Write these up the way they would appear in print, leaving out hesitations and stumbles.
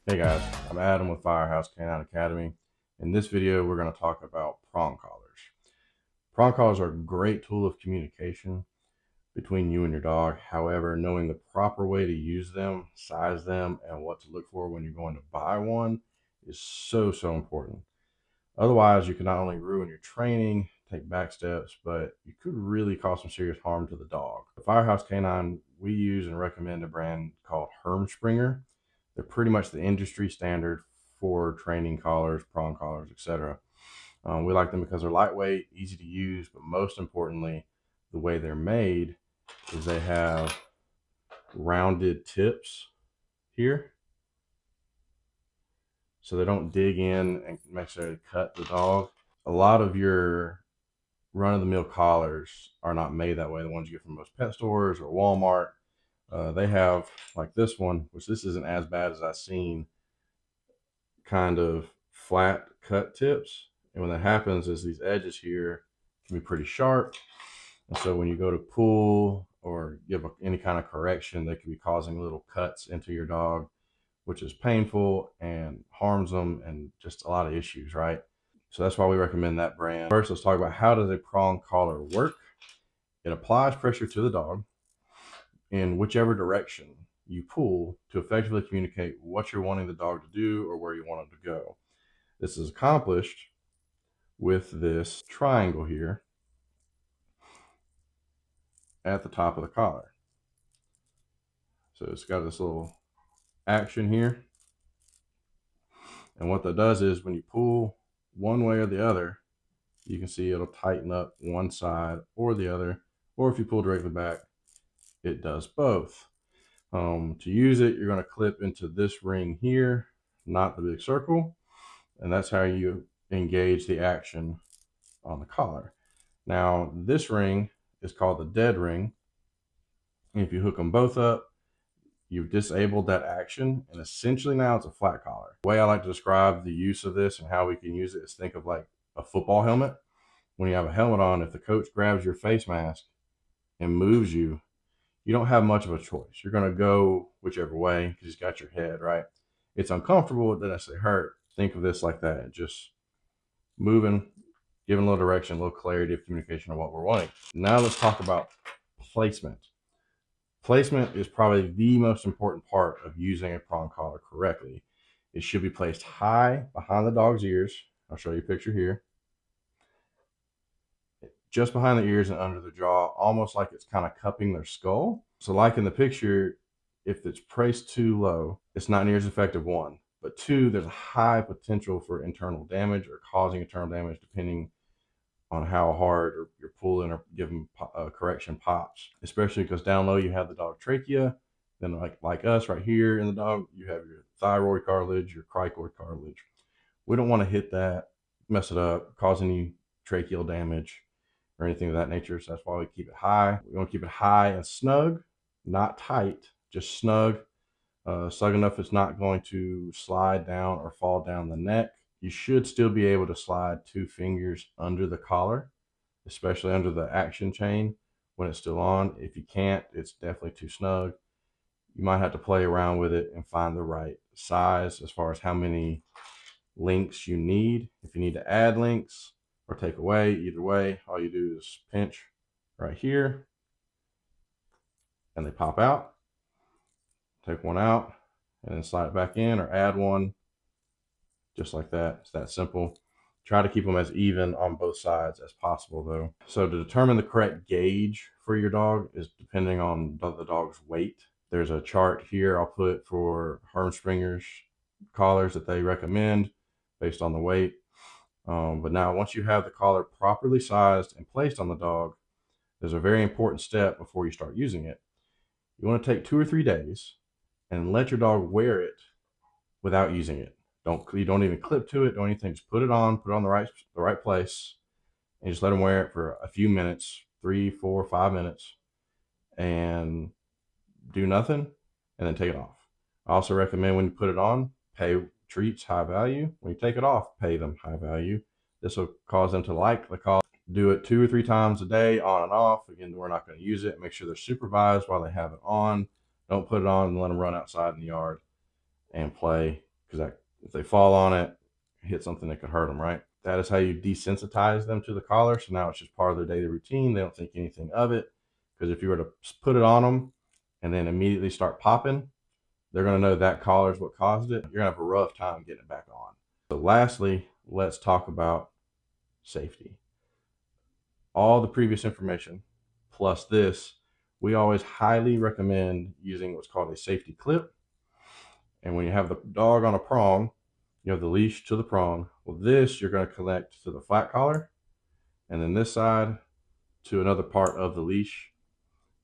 Hey guys, I'm Adam with Firehouse Canine Academy. In this video, we're going to talk about prong collars. Prong collars are a great tool of communication between you and your dog. However, knowing the proper way to use them, size them, and what to look for when you're going to buy one is so important. Otherwise, you can not only ruin your training, take back steps, but you could really cause some serious harm to the dog. The Firehouse Canine, we use and recommend a brand called Springer. They're pretty much the industry standard for training collars, prong collars, etc. We like them because they're lightweight, easy to use, but most importantly, the way they're made is they have rounded tips here, so they don't dig in and necessarily cut the dog. A lot of your run-of-the-mill collars are not made that way. The ones you get from most pet stores or Walmart, they have, like this one, which this isn't as bad as I've seen, kind of flat cut tips. And when that happens is these edges here can be pretty sharp. And so when you go to pull or give any kind of correction, they could be causing little cuts into your dog, which is painful and harms them and just a lot of issues, right? So that's why we recommend that brand. First, let's talk about how does a prong collar work. It applies pressure to the dog in whichever direction you pull to effectively communicate what you're wanting the dog to do or where you want it to go. This is accomplished with this triangle here at the top of the collar. So it's got this little action here. And what that does is when you pull one way or the other, you can see it'll tighten up one side or the other. Or if you pull directly back, it does both. To use it, you're going to clip into this ring here, not the big circle. And that's how you engage the action on the collar. Now, this ring is called the dead ring. And if you hook them both up, you've disabled that action, and essentially now it's a flat collar. The way I like to describe the use of this and how we can use it is think of like a football helmet. When you have a helmet on, if the coach grabs your face mask and moves you, you don't have much of a choice. You're going to go whichever way because he's got your head, right? It's uncomfortable, it doesn't necessarily hurt. Think of this like that, just moving, giving a little direction, a little clarity of communication on what we're wanting. Now let's talk about placement. Placement is probably the most important part of using a prong collar correctly. It should be placed high behind the dog's ears. I'll show you a picture here. Just behind the ears and under the jaw, almost like it's kind of cupping their skull. So like in the picture, if it's placed too low, it's not near as effective, one. But two, there's a high potential for internal damage or causing internal damage depending on how hard you're pulling or giving correction pops, especially because down low you have the dog trachea. Then like us right here in the dog, you have your thyroid cartilage, your cricoid cartilage. We don't want to hit that, mess it up, cause any tracheal damage or anything of that nature. So that's why we keep it high. We want to keep it high and snug, not tight, just snug. Snug enough it's not going to slide down or fall down the neck. You should still be able to slide 2 fingers under the collar, especially under the action chain when it's still on. If you can't, it's definitely too snug. You might have to play around with it and find the right size as far as how many links you need. If you need to add links or take away, either way, all you do is pinch right here and they pop out. Take one out and then slide it back in or add one, just like that. It's that simple. Try to keep them as even on both sides as possible though. So to determine the correct gauge for your dog is depending on the dog's weight. There's a chart here I'll put for Springer's collars that they recommend based on the weight. But now once you have the collar properly sized and placed on the dog, there's a very important step before you start using it. You want to take 2 or 3 days and let your dog wear it without using it. You don't even clip to it, don't anything. Just put it on the right place, and just let them wear it for a few minutes, 3, 4, 5 minutes, and do nothing, and then take it off. I also recommend when you put it on, pay treats high value. When you take it off, pay them high value. This will cause them to like the collar. Do it 2 or 3 times a day, on and off. Again, we're not going to use it. Make sure they're supervised while they have it on. Don't put it on and let them run outside in the yard and play. because if they fall on it, hit something that could hurt them, right? That is how you desensitize them to the collar. So now it's just part of their daily routine. They don't think anything of it. Because if you were to put it on them and then immediately start popping, they're going to know that collar is what caused it. You're going to have a rough time getting it back on. So lastly, let's talk about safety. All the previous information plus this, we always highly recommend using what's called a safety clip. And when you have the dog on a prong, you have the leash to the prong. Well, this you're going to connect to the flat collar, and then this side to another part of the leash.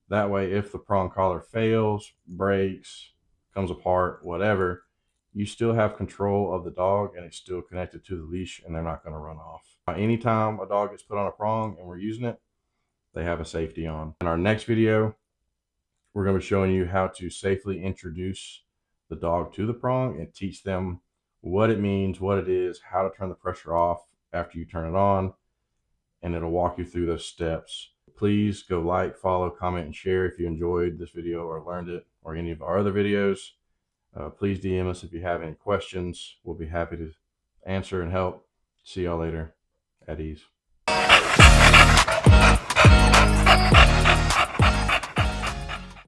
That way, if the prong collar fails, breaks, comes apart, whatever, you still have control of the dog and it's still connected to the leash and they're not going to run off. Anytime a dog gets put on a prong and we're using it, they have a safety on. In our next video, we're going to be showing you how to safely introduce the dog to the prong and teach them what it means, what it is, how to turn the pressure off after you turn it on, and it'll walk you through those steps. Please go like, follow, comment, and share if you enjoyed this video or learned it or any of our other videos. Please DM us if you have any questions. We'll be happy to answer and help. See y'all later. At ease.